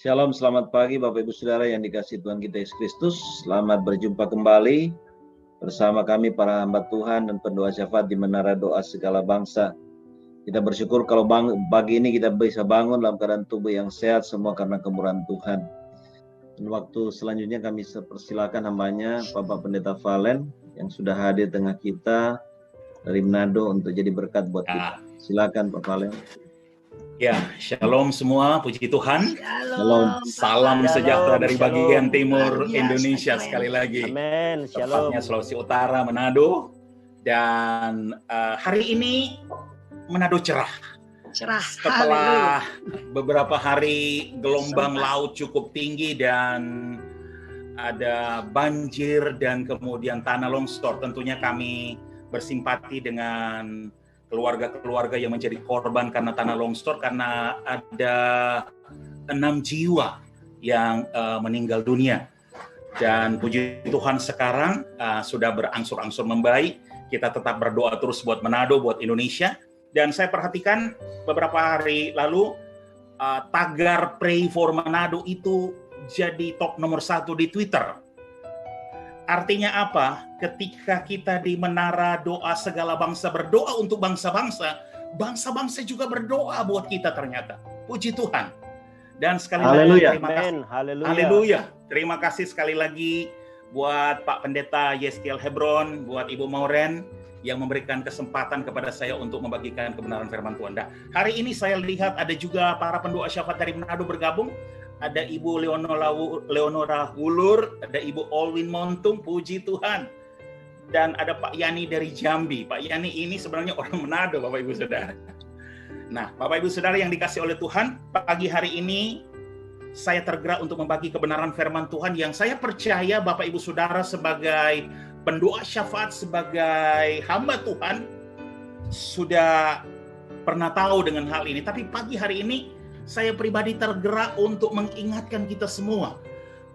Shalom, selamat pagi Bapak Ibu Saudara yang dikasihi Tuhan kita Yesus Kristus. Selamat berjumpa kembali bersama kami para hamba Tuhan dan pendoa syafaat di Menara Doa Segala Bangsa. Kita bersyukur kalau pagi ini kita bisa bangun dalam keadaan tubuh yang sehat, semua karena kemurahan Tuhan. Dan waktu selanjutnya kami persilakan hambanya Bapak Pendeta Valen yang sudah hadir tengah kita dari Manado untuk jadi berkat buat kita. Silakan Pak Valen. Ya, shalom semua, puji Tuhan. Shalom. Salam sejahtera dari bagian timur Yes, Indonesia amen. sekali lagi. Amin. Shalom. Tepatnya Sulawesi Utara, Manado. Dan hari ini Manado cerah. Setelah beberapa hari gelombang laut cukup tinggi dan ada banjir dan kemudian tanah longsor, tentunya kami bersimpati dengan keluarga-keluarga yang menjadi korban karena tanah longsor, karena ada 6 jiwa yang meninggal dunia. Dan puji Tuhan sekarang sudah berangsur-angsur membaik. Kita tetap berdoa terus buat Manado, buat Indonesia. Dan saya perhatikan beberapa hari lalu tagar Pray for Manado itu jadi top nomor 1 di Twitter. Artinya apa? Ketika kita di Menara Doa Segala Bangsa berdoa untuk bangsa-bangsa, bangsa-bangsa juga berdoa buat kita ternyata. Puji Tuhan. Dan sekali lagi terima kasih. Haleluya. Terima kasih sekali lagi buat Pak Pendeta Yeskiel Hebron, buat Ibu Mauren yang memberikan kesempatan kepada saya untuk membagikan kebenaran firman Tuhan. Nah, hari ini saya lihat ada juga para pendoa syafaat dari Manado bergabung. Ada Ibu Leonora Hulur, ada Ibu Olwin Montung, puji Tuhan. Dan ada Pak Yani dari Jambi. Pak Yani ini sebenarnya orang Manado, Bapak Ibu Saudara. Nah, Bapak Ibu Saudara yang dikasih oleh Tuhan, pagi hari ini saya tergerak untuk membagi kebenaran firman Tuhan yang saya percaya Bapak Ibu Saudara sebagai pendoa syafaat, sebagai hamba Tuhan sudah pernah tahu dengan hal ini. Tapi pagi hari ini saya pribadi tergerak untuk mengingatkan kita semua,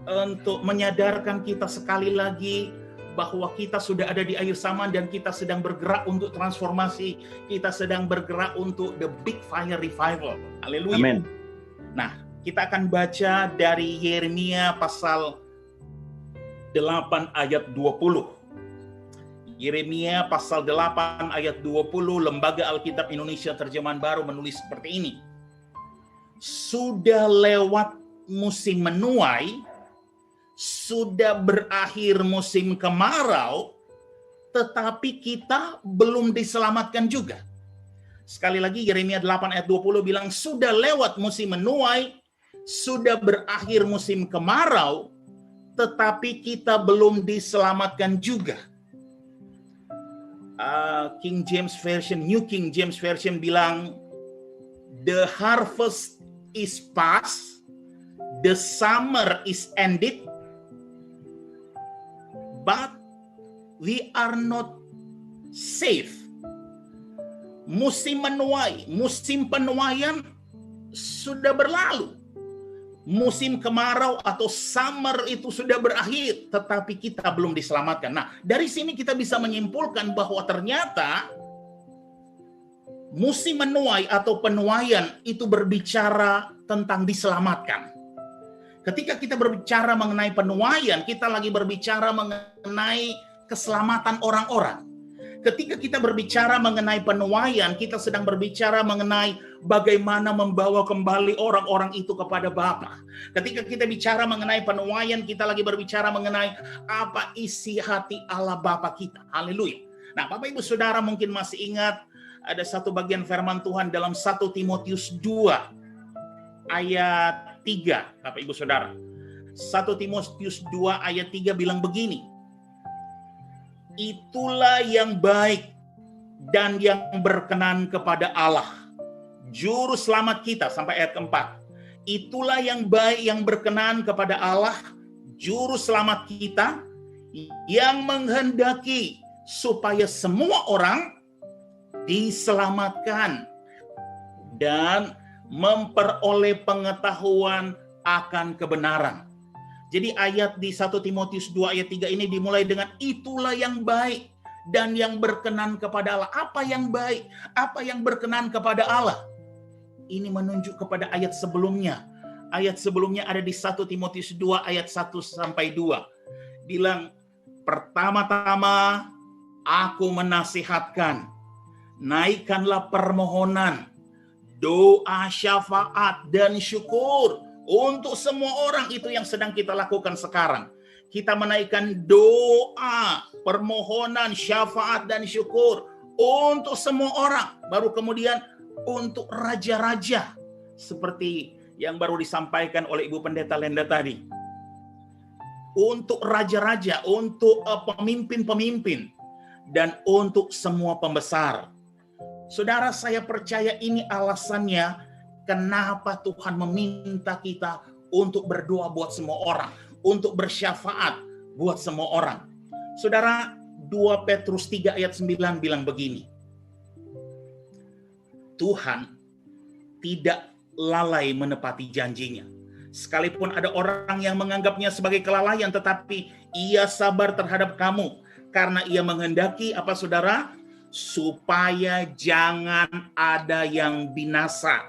untuk menyadarkan kita sekali lagi bahwa kita sudah ada di akhir zaman dan kita sedang bergerak untuk transformasi, kita sedang bergerak untuk the big fire revival. Haleluya. Amin. Nah, kita akan baca dari Yeremia pasal 8 ayat 20. Yeremia pasal 8 ayat 20, Lembaga Alkitab Indonesia Terjemahan Baru menulis seperti ini. Sudah lewat musim menuai, sudah berakhir musim kemarau, tetapi kita belum diselamatkan juga. Sekali lagi Yeremia 8 ayat 20 bilang, sudah lewat musim menuai, sudah berakhir musim kemarau, tetapi kita belum diselamatkan juga. King James Version, New King James Version bilang, the harvest is past, the summer is ended, but we are not safe. Musim menuai, musim penuaian sudah berlalu. Musim kemarau atau summer itu sudah berakhir, tetapi kita belum diselamatkan. Nah, dari sini kita bisa menyimpulkan bahwa ternyata musim menuai atau penuaian itu berbicara tentang diselamatkan. Ketika kita berbicara mengenai penuaian, kita lagi berbicara mengenai keselamatan orang-orang. Ketika kita berbicara mengenai penuaian, kita sedang berbicara mengenai bagaimana membawa kembali orang-orang itu kepada Bapa. Ketika kita bicara mengenai penuaian, kita lagi berbicara mengenai apa isi hati Allah Bapa kita. Haleluya. Nah, Bapak Ibu Saudara mungkin masih ingat ada satu bagian firman Tuhan dalam 1 Timotius 2 ayat 3, Bapak Ibu Saudara. 1 Timotius 2 ayat 3 bilang begini. Itulah yang baik dan yang berkenan kepada Allah, Juru Selamat kita, sampai ayat keempat. Itulah yang baik yang berkenan kepada Allah, Juru Selamat kita, yang menghendaki supaya semua orang diselamatkan dan memperoleh pengetahuan akan kebenaran. Jadi ayat di 1 Timotius 2 ayat 3 ini dimulai dengan itulah yang baik dan yang berkenan kepada Allah. Apa yang baik? Apa yang berkenan kepada Allah? Ini menunjuk kepada ayat sebelumnya. ayat sebelumnya ada di 1 Timotius 2 ayat 1 sampai 2. Bilang, pertama-tama aku menasihatkan, naikkanlah permohonan, doa, syafaat, dan syukur untuk semua orang. Itu yang sedang kita lakukan sekarang. Kita menaikkan doa, permohonan, syafaat, dan syukur untuk semua orang. Baru kemudian untuk raja-raja, seperti yang baru disampaikan oleh Ibu Pendeta Lenda tadi. Untuk raja-raja, untuk pemimpin-pemimpin, dan untuk semua pembesar. Saudara, saya percaya ini alasannya kenapa Tuhan meminta kita untuk berdoa buat semua orang, untuk bersyafaat buat semua orang. Saudara, 2 Petrus 3 ayat 9 bilang begini, Tuhan tidak lalai menepati janjinya. Sekalipun ada orang yang menganggapnya sebagai kelalaian, tetapi ia sabar terhadap kamu, karena ia menghendaki apa saudara? Supaya jangan ada yang binasa,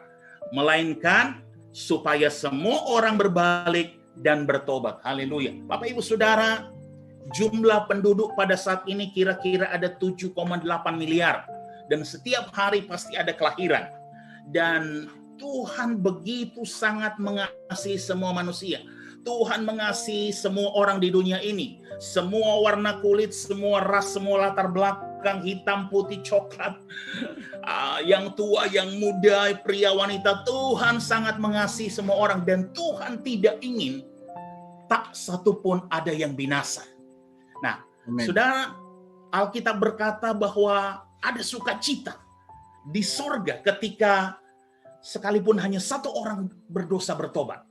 melainkan supaya semua orang berbalik dan bertobat. Haleluya. Bapak Ibu Saudara, jumlah penduduk pada saat ini kira-kira ada 7,8 miliar. Dan setiap hari pasti ada kelahiran. Dan Tuhan begitu sangat mengasihi semua manusia. Tuhan mengasihi semua orang di dunia ini. Semua warna kulit, semua ras, semua latar belakang, hitam, putih, coklat. Yang tua, yang muda, pria, wanita. Tuhan sangat mengasihi semua orang. Dan Tuhan tidak ingin tak satu pun ada yang binasa. Nah, Amen. Saudara, Alkitab berkata bahwa ada sukacita di sorga ketika sekalipun hanya satu orang berdosa bertobat.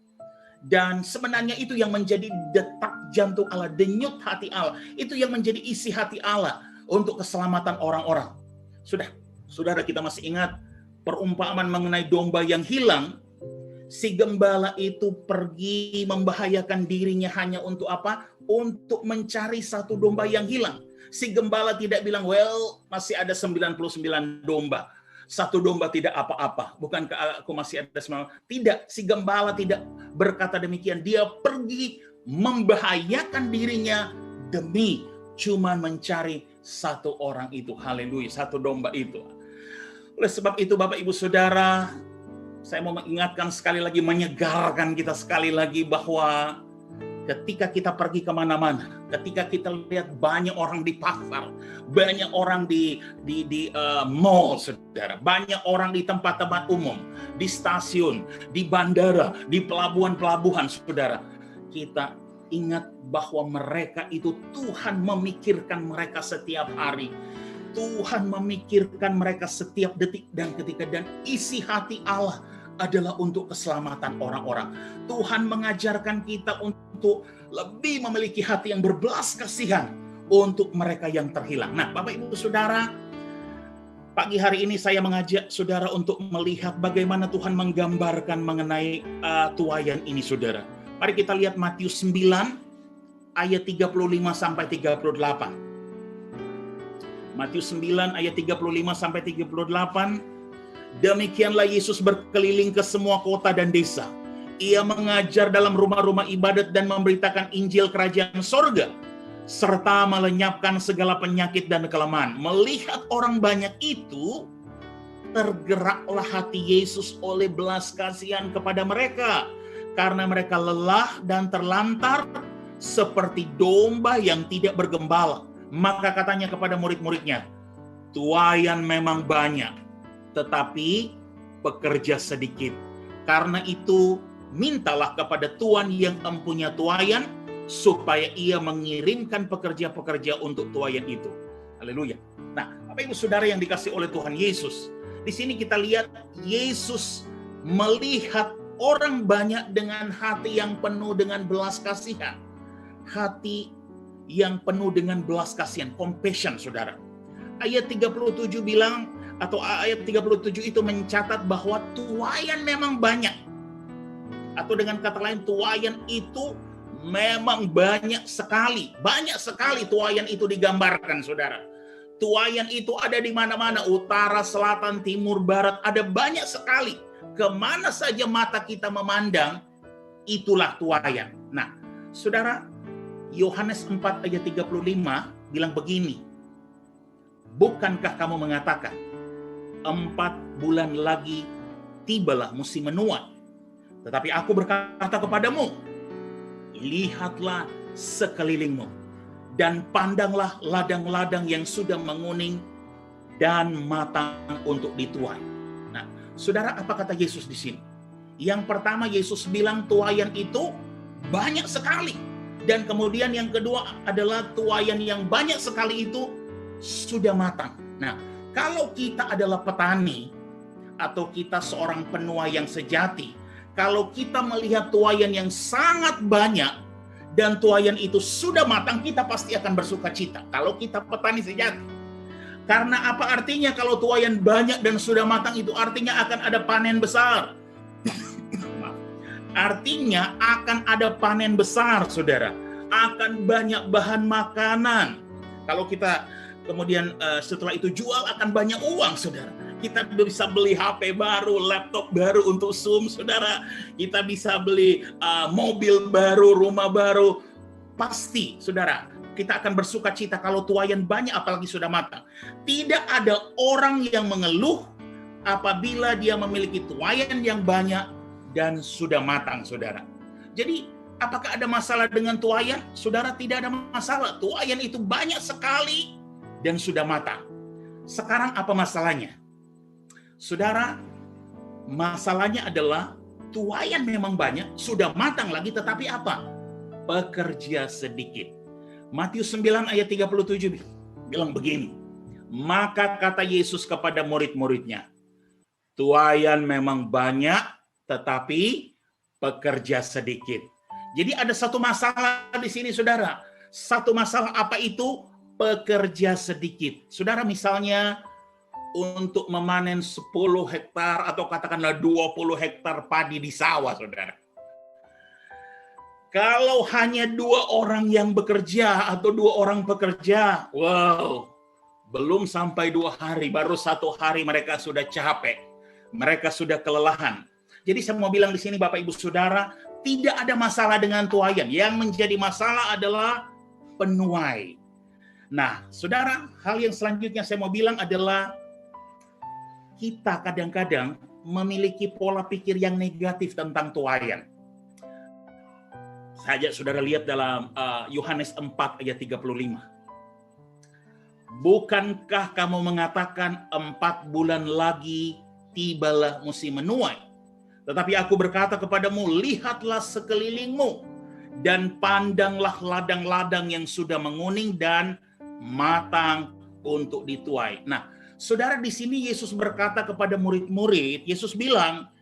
Dan sebenarnya itu yang menjadi detak jantung Allah, denyut hati Allah. Itu yang menjadi isi hati Allah untuk keselamatan orang-orang. Saudara, kita masih ingat perumpamaan mengenai domba yang hilang. Si gembala itu pergi membahayakan dirinya hanya untuk apa? Untuk mencari satu domba yang hilang. Si gembala tidak bilang, well, masih ada 99 domba. Satu domba tidak apa-apa. Bukankah aku masih ada 9? Tidak, si gembala tidak berkata demikian. Dia pergi membahayakan dirinya demi cuma mencari satu orang itu. Haleluya, satu domba itu. Oleh sebab itu Bapak Ibu Saudara, saya mau mengingatkan sekali lagi, menyegarkan kita sekali lagi bahwa ketika kita pergi kemana-mana, ketika kita lihat banyak orang di pasar, banyak orang di mall, saudara, banyak orang di tempat-tempat umum, di stasiun, di bandara, di pelabuhan-pelabuhan, saudara, kita ingat bahwa mereka itu Tuhan memikirkan mereka setiap hari. Tuhan memikirkan mereka setiap detik dan ketika, dan isi hati Allah adalah untuk keselamatan orang-orang. Tuhan mengajarkan kita untuk lebih memiliki hati yang berbelas kasihan untuk mereka yang terhilang. Nah, Bapak Ibu Saudara, pagi hari ini saya mengajak saudara untuk melihat bagaimana Tuhan menggambarkan mengenai tuaian ini, saudara. Mari kita lihat Matius 9 ayat 35 sampai 38. Matius 9 ayat 35 sampai 38. Demikianlah Yesus berkeliling ke semua kota dan desa. Ia mengajar dalam rumah-rumah ibadat dan memberitakan Injil Kerajaan Sorga, serta melenyapkan segala penyakit dan kelemahan. Melihat orang banyak itu, tergeraklah hati Yesus oleh belas kasihan kepada mereka, karena mereka lelah dan terlantar seperti domba yang tidak bergembala. Maka katanya kepada murid-muridnya, tuaian memang banyak, tetapi pekerja sedikit. Karena itu, mintalah kepada Tuhan yang empunya tuaian, supaya ia mengirimkan pekerja-pekerja untuk tuaian itu. Haleluya. Nah, Bapak Ibu Saudara yang dikasih oleh Tuhan Yesus, di sini kita lihat Yesus melihat orang banyak dengan hati yang penuh dengan belas kasihan. Hati yang penuh dengan belas kasihan, compassion, saudara. Ayat 37 bilang, atau ayat 37 itu mencatat bahwa tuaian memang banyak. Atau dengan kata lain, tuaian itu memang banyak sekali. Banyak sekali tuaian itu digambarkan, saudara. Tuaian itu ada di mana-mana, utara, selatan, timur, barat, ada banyak sekali. Kemana saja mata kita memandang, itulah tuayan. Nah, saudara, Yohanes 4 ayat 35 bilang begini, bukankah kamu mengatakan 4 bulan lagi tibalah musim menuai? Tetapi aku berkata kepadamu, lihatlah sekelilingmu dan pandanglah ladang-ladang yang sudah menguning dan matang untuk dituai. Nah, saudara, apa kata Yesus di sini? Yang pertama, Yesus bilang tuayan itu banyak sekali. Dan kemudian yang kedua adalah tuayan yang banyak sekali itu sudah matang. Nah, kalau kita adalah petani atau kita seorang penuai yang sejati, kalau kita melihat tuayan yang sangat banyak dan tuayan itu sudah matang, kita pasti akan bersuka cita. Kalau kita petani sejati. Karena apa artinya kalau tuayan banyak dan sudah matang, itu artinya akan ada panen besar. Artinya akan ada panen besar, saudara. Akan banyak bahan makanan. Kalau kita kemudian setelah itu jual, akan banyak uang, saudara. Kita bisa beli HP baru, laptop baru untuk Zoom, saudara. Kita bisa beli mobil baru, rumah baru. Pasti, saudara, kita akan bersuka cita kalau tuayan banyak, apalagi sudah matang. Tidak ada orang yang mengeluh apabila dia memiliki tuayan yang banyak dan sudah matang, saudara. Jadi, apakah ada masalah dengan tuayan? Saudara, tidak ada masalah. Tuayan itu banyak sekali dan sudah matang. Sekarang apa masalahnya? Saudara, masalahnya adalah tuayan memang banyak, sudah matang lagi, tetapi apa? Pekerja sedikit. Matius 9 ayat 37 bilang begini, maka kata Yesus kepada murid-muridnya, tuayan memang banyak, tetapi pekerja sedikit. Jadi ada satu masalah di sini, saudara. Satu masalah apa itu? Pekerja sedikit. Saudara, misalnya untuk memanen 10 hektar atau katakanlah 20 hektar padi di sawah, saudara. Kalau hanya 2 orang yang bekerja atau 2 orang pekerja, wow, belum sampai 2 hari, baru 1 hari mereka sudah capek. Mereka sudah kelelahan. Jadi saya mau bilang di sini Bapak Ibu Saudara, tidak ada masalah dengan tuayan. Yang menjadi masalah adalah penuai. Nah, saudara, hal yang selanjutnya saya mau bilang adalah kita kadang-kadang memiliki pola pikir yang negatif tentang tuayan. Saja saudara lihat dalam Yohanes 4 ayat 35. Bukankah kamu mengatakan 4 bulan lagi tibalah musim menuai? Tetapi aku berkata kepadamu, lihatlah sekelilingmu dan pandanglah ladang-ladang yang sudah menguning dan matang untuk dituai. Nah, saudara, di sini Yesus berkata kepada murid-murid, Yesus bilang,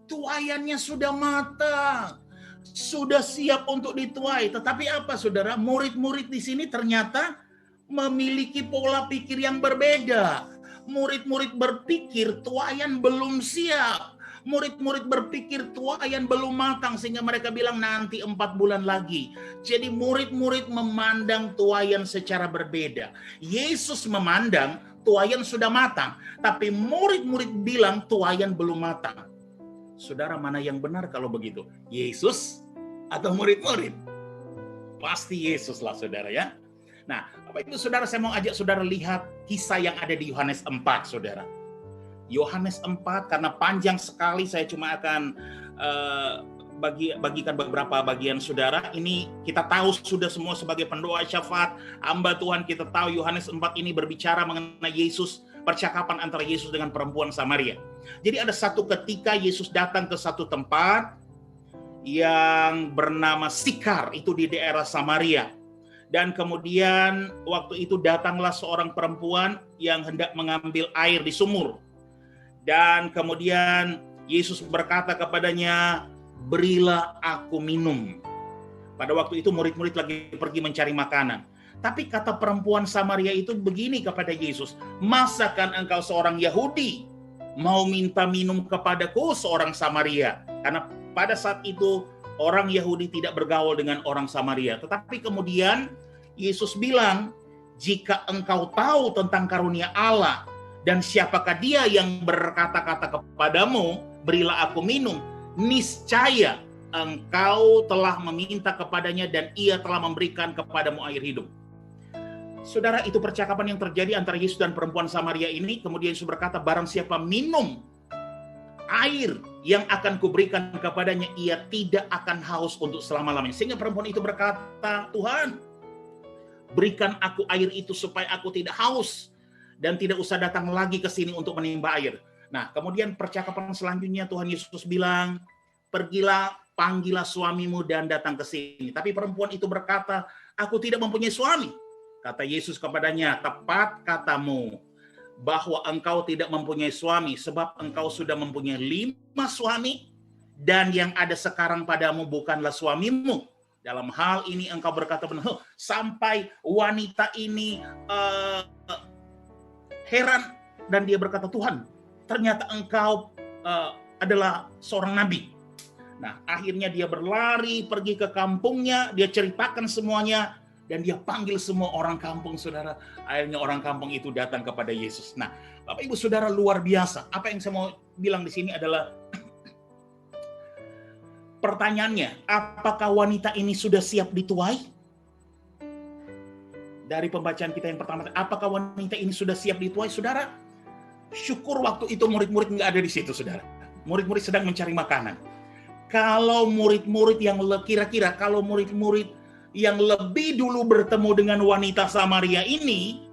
tuayannya sudah matang, sudah siap untuk dituai. Tetapi apa, saudara? Murid-murid di sini ternyata memiliki pola pikir yang berbeda. Murid-murid berpikir tuayan belum siap. Murid-murid berpikir tuayan belum matang sehingga mereka bilang nanti 4 bulan lagi. Jadi murid-murid memandang tuayan secara berbeda. Yesus memandang tuayan sudah matang, tapi murid-murid bilang tuayan belum matang. Saudara, mana yang benar kalau begitu? Yesus atau murid-murid? Pasti Yesus lah, saudara ya. Nah, Bapak Ibu Saudara, saya mau ajak saudara lihat kisah yang ada di Yohanes 4, saudara. Yohanes 4, karena panjang sekali, saya cuma akan bagikan beberapa bagian, saudara. Ini kita tahu sudah semua sebagai pendoa syafaat, hamba Tuhan, kita tahu Yohanes 4 ini berbicara mengenai Yesus, percakapan antara Yesus dengan perempuan Samaria. Jadi ada satu ketika Yesus datang ke satu tempat yang bernama Sikar, itu di daerah Samaria. Dan kemudian waktu itu datanglah seorang perempuan yang hendak mengambil air di sumur. Dan kemudian Yesus berkata kepadanya, berilah aku minum. Pada waktu itu murid-murid lagi pergi mencari makanan. Tapi kata perempuan Samaria itu begini kepada Yesus, masakan engkau seorang Yahudi mau minta minum kepadaku seorang Samaria? Karena pada saat itu orang Yahudi tidak bergaul dengan orang Samaria. Tetapi kemudian Yesus bilang, jika engkau tahu tentang karunia Allah, dan siapakah dia yang berkata-kata kepadamu, berilah aku minum, niscaya engkau telah meminta kepadanya dan ia telah memberikan kepadamu air hidup. Saudara, itu percakapan yang terjadi antara Yesus dan perempuan Samaria ini. Kemudian Yesus berkata, barang siapa minum air yang akan kuberikan kepadanya, ia tidak akan haus untuk selama-lamanya. Sehingga perempuan itu berkata, Tuhan, berikan aku air itu supaya aku tidak haus dan tidak usah datang lagi ke sini untuk menimba air. Nah, kemudian percakapan selanjutnya Tuhan Yesus bilang, pergilah, panggillah suamimu dan datang ke sini. Tapi perempuan itu berkata, aku tidak mempunyai suami. Kata Yesus kepadanya, tepat katamu bahwa engkau tidak mempunyai suami, sebab engkau sudah mempunyai 5 suami, dan yang ada sekarang padamu bukanlah suamimu. Dalam hal ini engkau berkata benar. Sampai wanita ini heran, dan dia berkata, Tuhan, ternyata engkau adalah seorang nabi. Nah, akhirnya dia berlari pergi ke kampungnya, dia ceritakan semuanya, dan dia panggil semua orang kampung, saudara. Akhirnya orang kampung itu datang kepada Yesus. Nah, Bapak Ibu Saudara, luar biasa. Apa yang saya mau bilang di sini adalah, pertanyaannya, apakah wanita ini sudah siap dituai? Dari pembacaan kita yang pertama, apakah wanita ini sudah siap dituai, saudara? Syukur waktu itu murid-murid nggak ada di situ, saudara. Murid-murid sedang mencari makanan. Kalau murid-murid yang kira-kira, kalau murid-murid yang lebih dulu bertemu dengan wanita Samaria ini,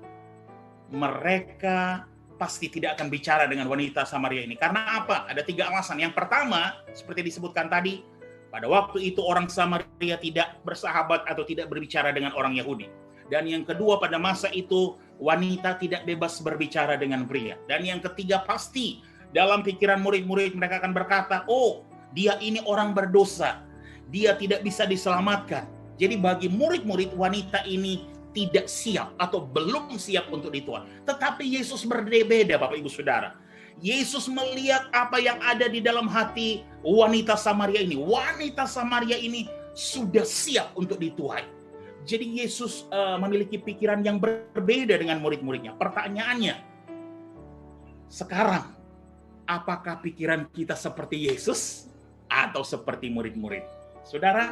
mereka pasti tidak akan bicara dengan wanita Samaria ini. Karena apa? Ada 3 alasan. Yang pertama, seperti disebutkan tadi, pada waktu itu orang Samaria tidak bersahabat atau tidak berbicara dengan orang Yahudi. Dan yang kedua, pada masa itu wanita tidak bebas berbicara dengan pria. Dan yang ketiga, pasti dalam pikiran murid-murid mereka akan berkata, oh, dia ini orang berdosa, dia tidak bisa diselamatkan. Jadi bagi murid-murid, wanita ini tidak siap atau belum siap untuk dituai. Tetapi Yesus berbeda, Bapak Ibu Saudara. Yesus melihat apa yang ada di dalam hati wanita Samaria ini. Wanita Samaria ini sudah siap untuk dituai. Jadi Yesus memiliki pikiran yang berbeda dengan murid-muridnya. Pertanyaannya, sekarang, apakah pikiran kita seperti Yesus atau seperti murid-murid? Saudara,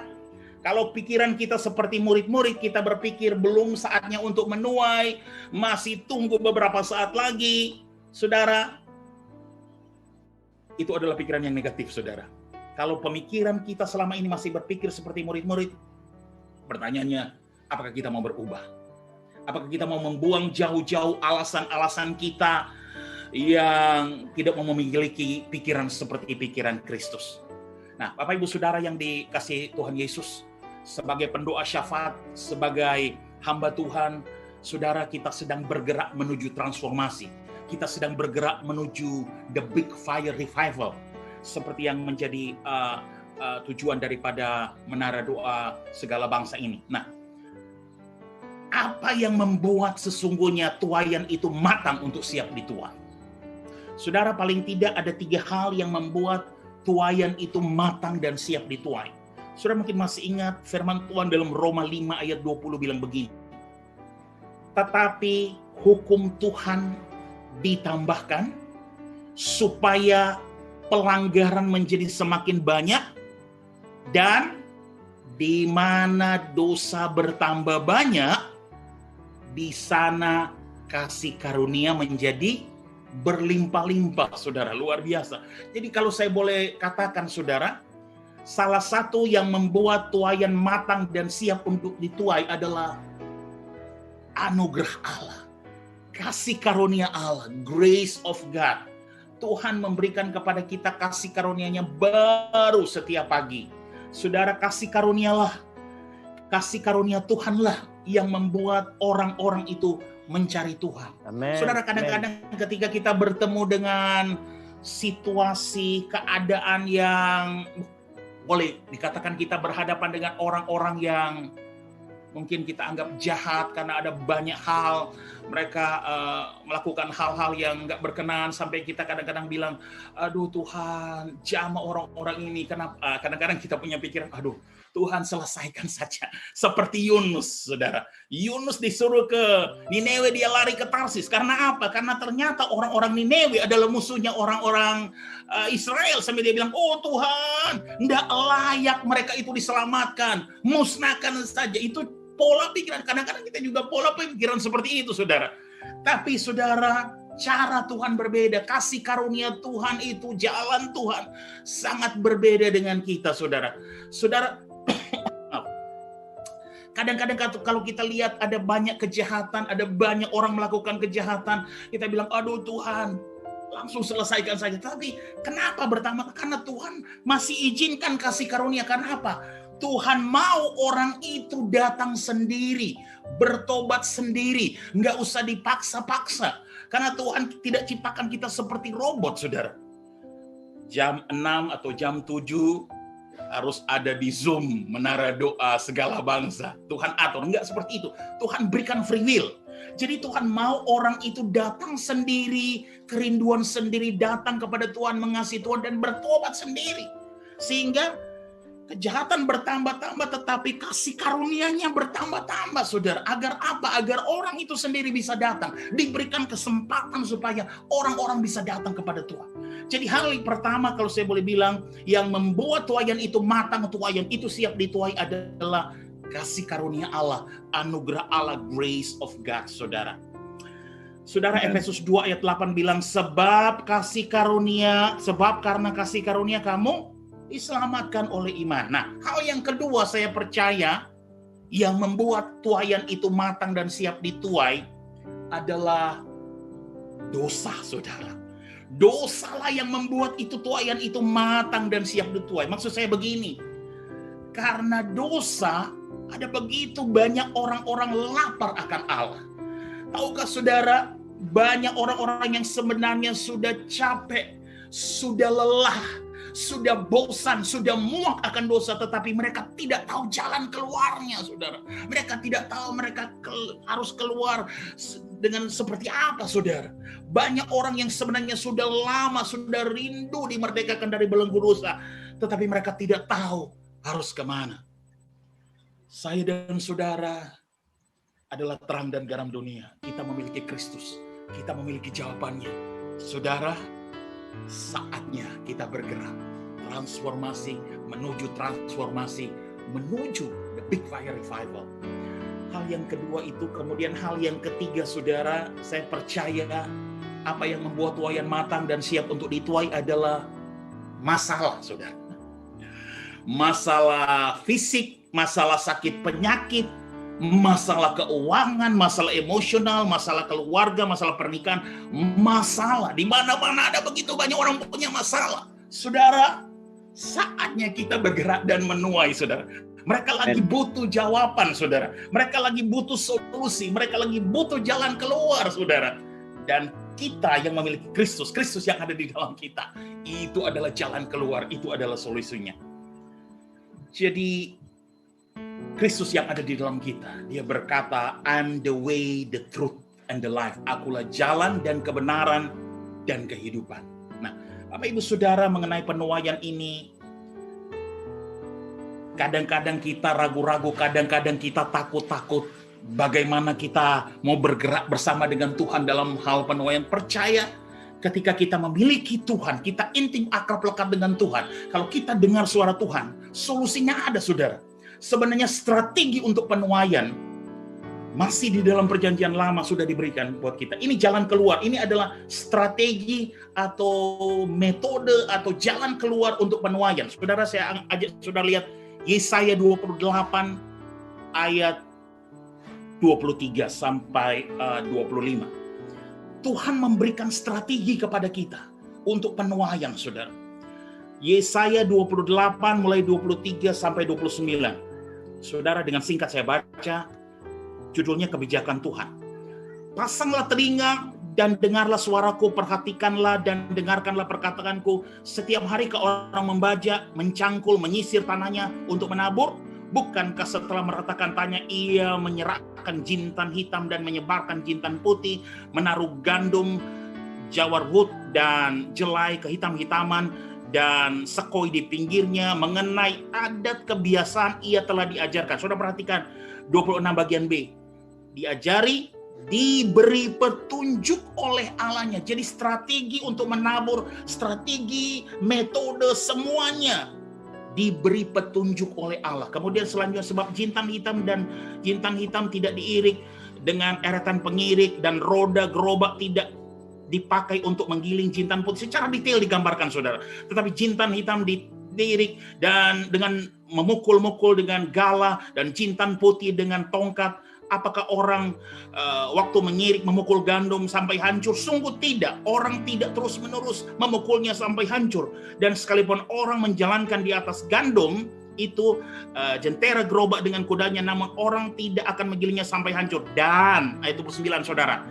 kalau pikiran kita seperti murid-murid, kita berpikir belum saatnya untuk menuai, masih tunggu beberapa saat lagi, saudara, itu adalah pikiran yang negatif, saudara. Kalau pemikiran kita selama ini masih berpikir seperti murid-murid, pertanyaannya, apakah kita mau berubah? Apakah kita mau membuang jauh-jauh alasan-alasan kita yang tidak mau memiliki pikiran seperti pikiran Kristus? Nah, Bapak Ibu Saudara yang dikasihi Tuhan Yesus, sebagai pendoa syafaat, sebagai hamba Tuhan, saudara, kita sedang bergerak menuju transformasi. Kita sedang bergerak menuju the big fire revival, seperti yang menjadi tujuan daripada menara doa segala bangsa ini. Nah, apa yang membuat sesungguhnya tuaian itu matang untuk siap dituai? Saudara, paling tidak ada 3 hal yang membuat tuaian itu matang dan siap dituai. Saudara mungkin masih ingat firman Tuhan dalam Roma 5 ayat 20 bilang begini. Tetapi hukum Tuhan ditambahkan supaya pelanggaran menjadi semakin banyak, dan di mana dosa bertambah banyak, di sana kasih karunia menjadi berlimpah-limpah, saudara. Luar biasa. Jadi kalau saya boleh katakan, saudara, salah satu yang membuat tuaian matang dan siap untuk dituai adalah anugerah Allah, kasih karunia Allah, grace of God. Tuhan memberikan kepada kita kasih karunia-Nya baru setiap pagi. Saudara, kasih karunialah, kasih karunia Tuhanlah yang membuat orang-orang itu mencari Tuhan. Amen. Saudara, kadang-kadang ketika kita bertemu dengan situasi, keadaan yang boleh dikatakan kita berhadapan dengan orang-orang yang mungkin kita anggap jahat karena ada banyak hal, mereka melakukan hal-hal yang nggak berkenan, sampai kita kadang-kadang bilang, aduh Tuhan, jamah orang-orang ini. Kenapa? Kadang-kadang kita punya pikiran, aduh Tuhan selesaikan saja. Seperti Yunus, saudara. Yunus disuruh ke Niniwe, dia lari ke Tarsis. Karena apa? Karena ternyata orang-orang Niniwe adalah musuhnya orang-orang Israel. Sampai dia bilang, oh Tuhan, tidak layak mereka itu diselamatkan. Musnahkan saja. Itu pola pikiran. Kadang-kadang kita juga pola pikiran seperti itu, saudara. Tapi saudara, cara Tuhan berbeda. Kasih karunia Tuhan itu, jalan Tuhan sangat berbeda dengan kita, saudara. Saudara, kadang-kadang kalau kita lihat ada banyak kejahatan, ada banyak orang melakukan kejahatan, kita bilang, aduh Tuhan, langsung selesaikan saja. Tapi kenapa bertambah? Karena Tuhan masih izinkan kasih karunia. Karena apa? Tuhan mau orang itu datang sendiri, bertobat sendiri, nggak usah dipaksa-paksa. Karena Tuhan tidak ciptakan kita seperti robot, saudara. Jam 6 atau jam 7 harus ada di Zoom, menara doa segala bangsa. Tuhan atur, enggak seperti itu. Tuhan berikan free will. Jadi Tuhan mau orang itu datang sendiri, kerinduan sendiri, datang kepada Tuhan, mengasihi Tuhan, dan bertobat sendiri. Sehingga kejahatan bertambah-tambah, tetapi kasih karunia-Nya bertambah-tambah, saudara. Agar apa? Agar orang itu sendiri bisa datang. Diberikan kesempatan supaya orang-orang bisa datang kepada Tuhan. Jadi hal pertama kalau saya boleh bilang, yang membuat tuaian itu matang, tuaian itu siap dituai adalah kasih karunia Allah, anugerah Allah, grace of God, saudara. Saudara, Efesus 2 ayat 8 bilang, sebab karena kasih karunia kamu diselamatkan oleh iman. Nah, hal yang kedua saya percaya yang membuat tuaian itu matang dan siap dituai adalah dosa, saudara. Dosalah yang membuat itu tuaian itu matang dan siap dituai. Maksud saya begini, karena dosa ada begitu banyak orang-orang lapar akan Allah. Tahukah saudara, banyak orang-orang yang sebenarnya sudah capek, sudah lelah, sudah bosan, sudah muak akan dosa, tetapi mereka tidak tahu jalan keluarnya, saudara. Mereka tidak tahu mereka harus keluar dengan seperti apa, saudara. Banyak orang yang sebenarnya sudah lama, sudah rindu dimerdekakan dari belenggu dosa, tetapi mereka tidak tahu harus kemana. Saya dan saudara adalah terang dan garam dunia. Kita memiliki Kristus, kita memiliki jawabannya. Saudara, saatnya kita bergerak transformasi menuju the big fire revival. Hal yang kedua itu, kemudian hal yang ketiga, saudara, saya percaya apa yang membuat tuaian matang dan siap untuk dituai adalah masalah, saudara. Masalah fisik, masalah sakit penyakit, masalah keuangan, masalah emosional, masalah keluarga, masalah pernikahan, masalah di mana-mana ada begitu banyak orang punya masalah. Saudara, saatnya kita bergerak dan menuai, saudara. Mereka lagi butuh jawaban, saudara. Mereka lagi butuh solusi, mereka lagi butuh jalan keluar, saudara. Dan kita yang memiliki Kristus, Kristus yang ada di dalam kita, itu adalah jalan keluar, itu adalah solusinya. Jadi Kristus yang ada di dalam kita, dia berkata, I'm the way, the truth, and the life. Akulah jalan dan kebenaran dan kehidupan. Nah, Bapak Ibu Saudara, mengenai penuaian ini, kadang-kadang kita ragu-ragu, kadang-kadang kita takut-takut. Bagaimana kita mau bergerak bersama dengan Tuhan dalam hal penuaian? Percaya, ketika kita memiliki Tuhan, kita intim akrab lekat dengan Tuhan. Kalau kita dengar suara Tuhan, solusinya ada, saudara. Sebenarnya strategi untuk penuaian masih di dalam perjanjian lama sudah diberikan buat kita. Ini jalan keluar, ini adalah strategi atau metode atau jalan keluar untuk penuaian. Saudara, saya ajak saudara lihat Yesaya 28 ayat 23 sampai 25. Tuhan memberikan strategi kepada kita untuk penuaian, saudara. Yesaya 28 mulai 23 sampai 29. Saudara, dengan singkat saya baca, judulnya kebijakan Tuhan. Pasanglah telinga dan dengarlah suaraku, perhatikanlah dan dengarkanlah perkataanku. Setiap hari ke orang membajak, mencangkul, menyisir tanahnya untuk menabur. Bukankah setelah meratakan tanah ia menyerahkan jintan hitam dan menyebarkan jintan putih, menaruh gandum, jawar wood dan jelai kehitam-hitaman, dan sekoi di pinggirnya, mengenai adat kebiasaan ia telah diajarkan. Saudara perhatikan 26 bagian B. Diajari, diberi petunjuk oleh Allahnya. Jadi strategi untuk menabur, strategi, metode, semuanya diberi petunjuk oleh Allah. Kemudian selanjutnya, sebab jintan hitam tidak diirik dengan eretan pengirik, dan roda gerobak tidak dipakai untuk menggiling jintan putih. Secara detail digambarkan, saudara. Tetapi jintan hitam diirik dan dengan memukul-mukul dengan gala, dan jintan putih dengan tongkat. Apakah orang waktu mengirik memukul gandum sampai hancur? Sungguh tidak. Orang tidak terus-menerus memukulnya sampai hancur. Dan sekalipun orang menjalankan di atas gandum, itu jentera gerobak dengan kudanya, namun orang tidak akan menggilingnya sampai hancur. Dan ayat 29, saudara,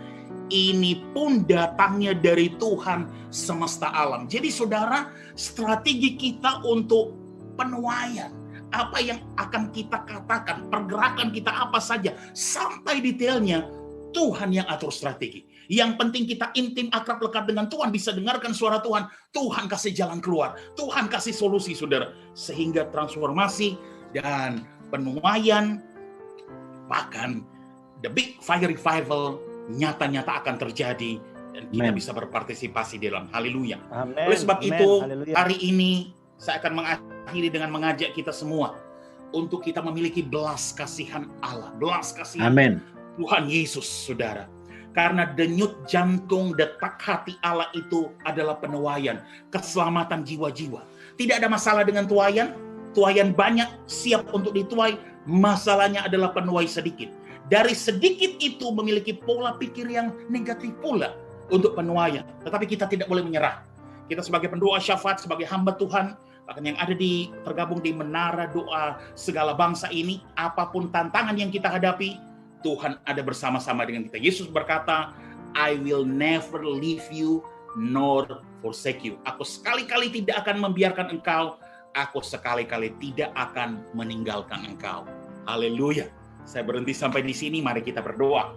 ini pun datangnya dari Tuhan semesta alam. Jadi saudara, strategi kita untuk penuaian, apa yang akan kita katakan, pergerakan kita apa saja, sampai detailnya Tuhan yang atur strategi. Yang penting kita intim, akrab, lekat dengan Tuhan, bisa dengarkan suara Tuhan. Tuhan kasih jalan keluar, Tuhan kasih solusi, saudara. Sehingga transformasi dan penuaian, bahkan the big fire revival, nyata-nyata akan terjadi, dan kita bisa berpartisipasi di dalam. Haleluya. Oleh sebab itu, hari ini saya akan mengakhiri dengan mengajak kita semua untuk kita memiliki belas kasihan Allah, belas kasihan Tuhan Yesus, saudara. Karena denyut jantung, detak hati Allah itu adalah penuaian, keselamatan jiwa-jiwa. Tidak ada masalah dengan tuaian banyak, siap untuk dituai. Masalahnya adalah penuai sedikit. Dari sedikit itu memiliki pola pikir yang negatif pula untuk penuaian. Tetapi kita tidak boleh menyerah. Kita sebagai pendoa syafaat, sebagai hamba Tuhan, bahkan yang ada tergabung di menara doa segala bangsa ini, apapun tantangan yang kita hadapi, Tuhan ada bersama-sama dengan kita. Yesus berkata, I will never leave you nor forsake you. Aku sekali-kali tidak akan membiarkan engkau. Aku sekali-kali tidak akan meninggalkan engkau. Haleluya. Saya berhenti sampai di sini, mari kita berdoa.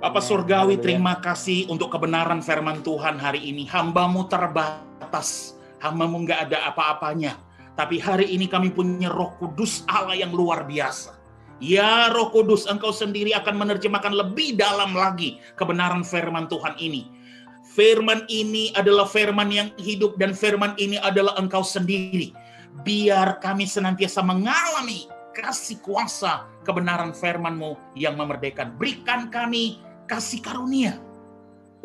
Bapa Surgawi, terima kasih untuk kebenaran firman Tuhan hari ini. Hamba-Mu terbatas, hamba-Mu nggak ada apa-apanya. Tapi hari ini kami punya Roh Kudus Allah yang luar biasa. Ya Roh Kudus, Engkau sendiri akan menerjemahkan lebih dalam lagi kebenaran firman Tuhan ini. Firman ini adalah firman yang hidup, dan firman ini adalah Engkau sendiri. Biar kami senantiasa mengalami kasih kuasa kebenaran firman-Mu yang memerdekakan. Berikan kami kasih karunia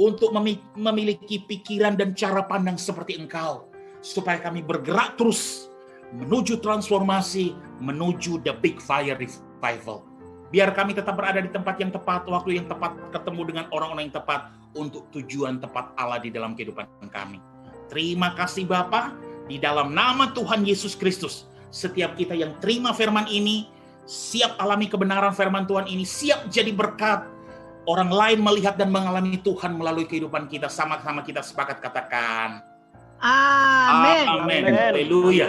untuk memiliki pikiran dan cara pandang seperti Engkau, supaya kami bergerak terus menuju transformasi, menuju the big fire revival. Biar kami tetap berada di tempat yang tepat, waktu yang tepat, ketemu dengan orang-orang yang tepat untuk tujuan tepat Allah di dalam kehidupan kami. Terima kasih Bapa, di dalam nama Tuhan Yesus Kristus. Setiap kita yang terima firman ini, siap alami kebenaran firman Tuhan ini, siap jadi berkat. Orang lain melihat dan mengalami Tuhan melalui kehidupan kita. Sama-sama kita sepakat katakan, Amin. Amin. Haleluya.